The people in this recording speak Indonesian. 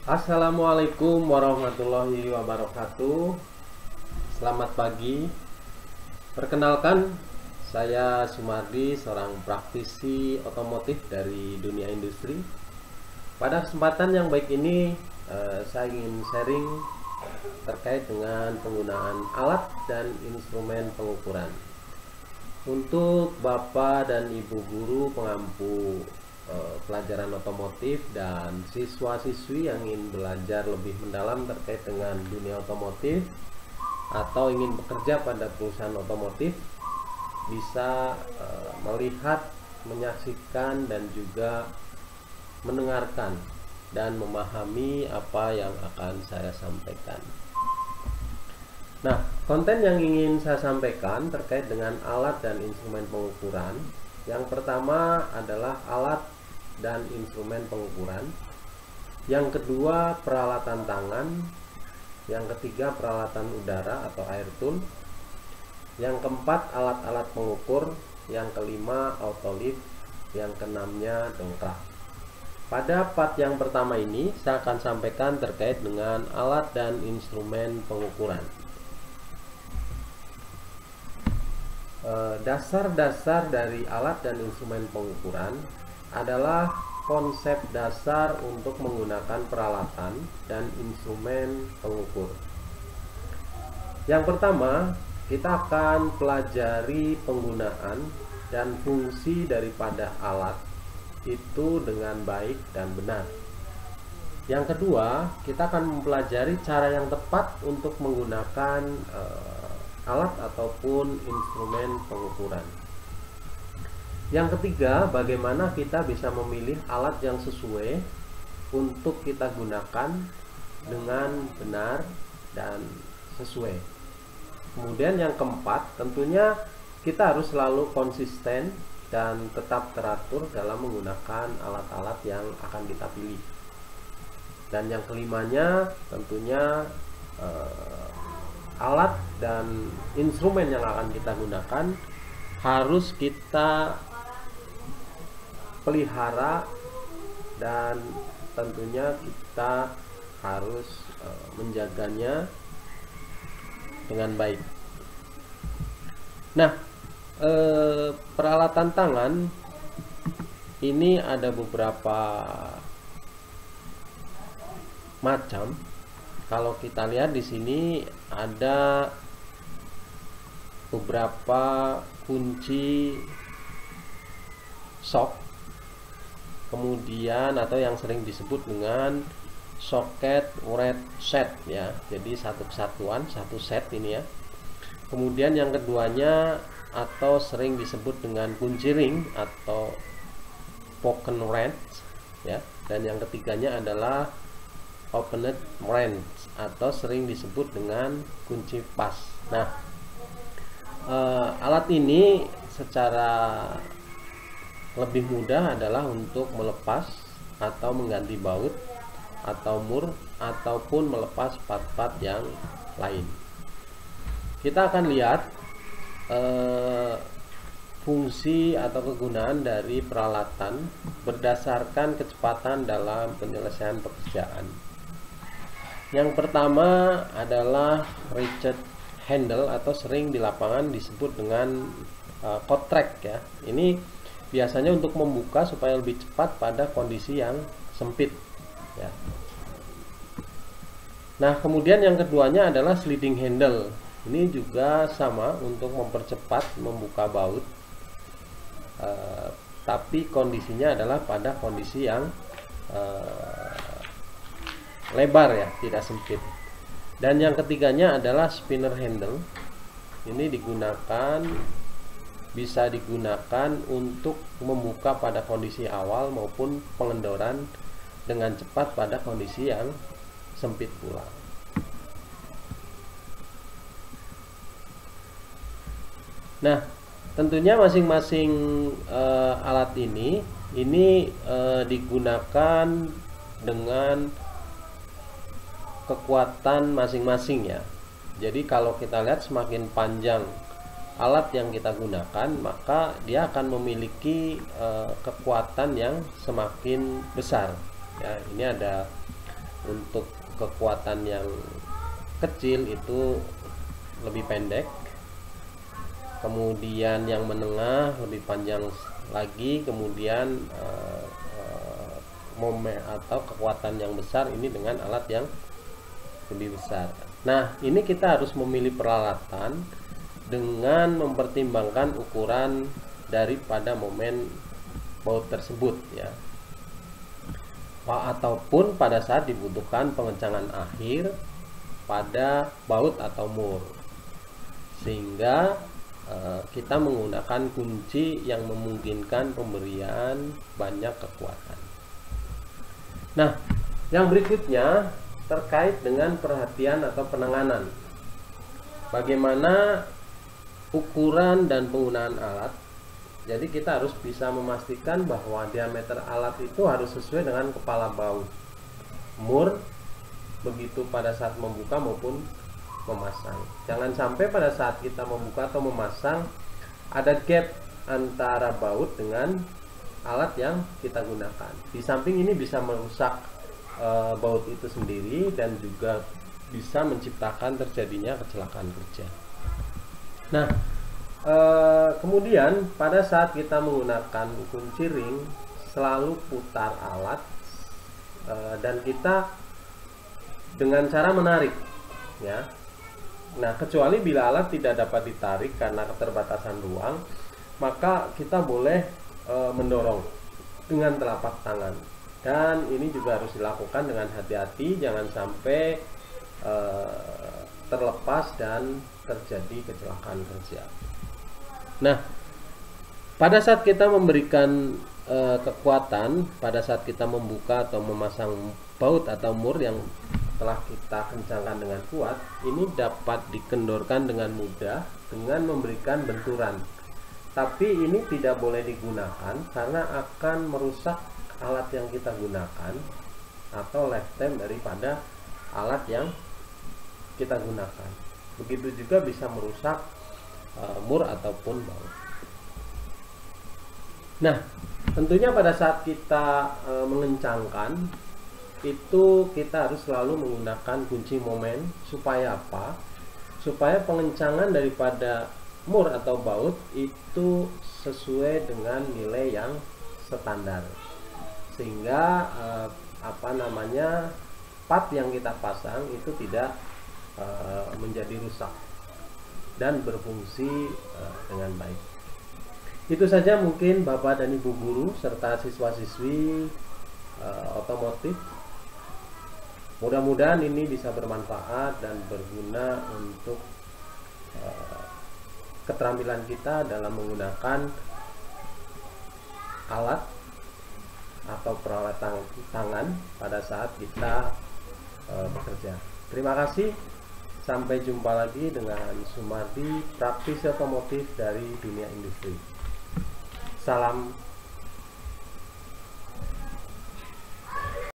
Assalamualaikum warahmatullahi wabarakatuh. Selamat pagi. Perkenalkan, saya Sumardi, seorang praktisi otomotif dari dunia industri. Pada kesempatan yang baik ini, saya ingin sharing terkait dengan penggunaan alat dan instrumen pengukuran. Untuk Bapak dan Ibu guru pengampu pelajaran otomotif dan siswa-siswi yang ingin belajar lebih mendalam terkait dengan dunia otomotif atau ingin bekerja pada perusahaan otomotif, bisa melihat, menyaksikan, dan juga mendengarkan dan memahami apa yang akan saya sampaikan. Nah, konten yang ingin saya sampaikan terkait dengan alat dan instrumen pengukuran. Yang pertama adalah alat dan instrumen pengukuran. Yang kedua, peralatan tangan. Yang ketiga, peralatan udara atau air tool. Yang keempat, alat-alat pengukur. Yang kelima, autolift. Yang keenamnya, dongkrak. Pada part yang pertama ini, saya akan sampaikan terkait dengan alat dan instrumen pengukuran. Dasar-dasar dari alat dan instrumen pengukuran adalah konsep dasar untuk menggunakan peralatan dan instrumen pengukur. Yang pertama, kita akan pelajari penggunaan dan fungsi daripada alat itu dengan baik dan benar. Yang kedua, kita akan mempelajari cara yang tepat untuk menggunakan alat ataupun instrumen pengukuran. Yang ketiga, bagaimana kita bisa memilih alat yang sesuai untuk kita gunakan dengan benar dan sesuai. Kemudian yang keempat, tentunya kita harus selalu konsisten dan tetap teratur dalam menggunakan alat-alat yang akan kita pilih. Dan yang kelimanya, tentunya alat dan instrumen yang akan kita gunakan harus kita pelihara dan tentunya kita harus menjaganya dengan baik. Nah, peralatan tangan ini ada beberapa macam. Kalau kita lihat di sini ada beberapa kunci shock, kemudian atau yang sering disebut dengan socket red set ya. Jadi satu kesatuan, satu set ini ya. Kemudian yang keduanya atau sering disebut dengan kunci ring atau pocket wrench ya. Dan yang ketiganya adalah opened wrench atau sering disebut dengan kunci pas. Nah, alat ini secara lebih mudah adalah untuk melepas atau mengganti baut atau mur ataupun melepas part-part yang lain. Kita akan lihat fungsi atau kegunaan dari peralatan berdasarkan kecepatan dalam penyelesaian pekerjaan. Yang pertama adalah ratchet handle atau sering di lapangan disebut dengan cotrack ya. Ini biasanya untuk membuka supaya lebih cepat pada kondisi yang sempit ya. Nah, kemudian yang keduanya adalah sliding handle. Ini juga sama untuk mempercepat membuka baut, tapi kondisinya adalah pada kondisi yang lebar ya, tidak sempit. Dan yang ketiganya adalah spinner handle. Ini bisa digunakan untuk membuka pada kondisi awal maupun pengendoran dengan cepat pada kondisi yang sempit pula. Nah, tentunya masing-masing alat ini digunakan dengan kekuatan masing-masing ya. Jadi kalau kita lihat semakin panjang alat yang kita gunakan, maka dia akan memiliki kekuatan yang semakin besar. Ya, ini ada untuk kekuatan yang kecil itu lebih pendek, kemudian yang menengah lebih panjang lagi, kemudian momen atau kekuatan yang besar ini dengan alat yang lebih besar. Nah, ini kita harus memilih peralatan dengan mempertimbangkan ukuran daripada momen baut tersebut ya, ataupun pada saat dibutuhkan pengencangan akhir pada baut atau mur, sehingga kita menggunakan kunci yang memungkinkan pemberian banyak kekuatan. Nah, yang berikutnya terkait dengan perhatian atau penanganan. Bagaimana ukuran dan penggunaan alat. Jadi kita harus bisa memastikan bahwa diameter alat itu harus sesuai dengan kepala baut mur, begitu pada saat membuka maupun memasang. Jangan sampai pada saat kita membuka atau memasang ada gap antara baut dengan alat yang kita gunakan. Di samping ini bisa merusak baut itu sendiri dan juga bisa menciptakan terjadinya kecelakaan kerja. Nah, kemudian pada saat kita menggunakan kunci ring, selalu putar alat dan kita dengan cara menarik ya. Nah, kecuali bila alat tidak dapat ditarik karena keterbatasan ruang, maka kita boleh mendorong dengan telapak tangan. Dan ini juga harus dilakukan dengan hati-hati, jangan sampai terlepas dan terjadi kecelakaan kerja. Nah, pada saat kita memberikan kekuatan, pada saat kita membuka atau memasang baut atau mur yang telah kita kencangkan dengan kuat, ini dapat dikendorkan dengan mudah dengan memberikan benturan. Tapi ini tidak boleh digunakan karena akan merusak alat yang kita gunakan atau lifetime daripada alat yang kita gunakan. Begitu juga bisa merusak mur ataupun baut. Nah, tentunya pada saat kita mengencangkan itu kita harus selalu menggunakan kunci momen. Supaya apa? Supaya pengencangan daripada mur atau baut itu sesuai dengan nilai yang standar, sehingga part yang kita pasang itu tidak menjadi rusak dan berfungsi dengan baik. Itu saja mungkin Bapak dan Ibu guru serta siswa-siswi otomotif. Mudah-mudahan ini bisa bermanfaat dan berguna untuk keterampilan kita dalam menggunakan alat atau peralatan tangan pada saat kita bekerja. Terima kasih. Sampai jumpa lagi dengan Sumardi, praktisi otomotif dari dunia industri. Salam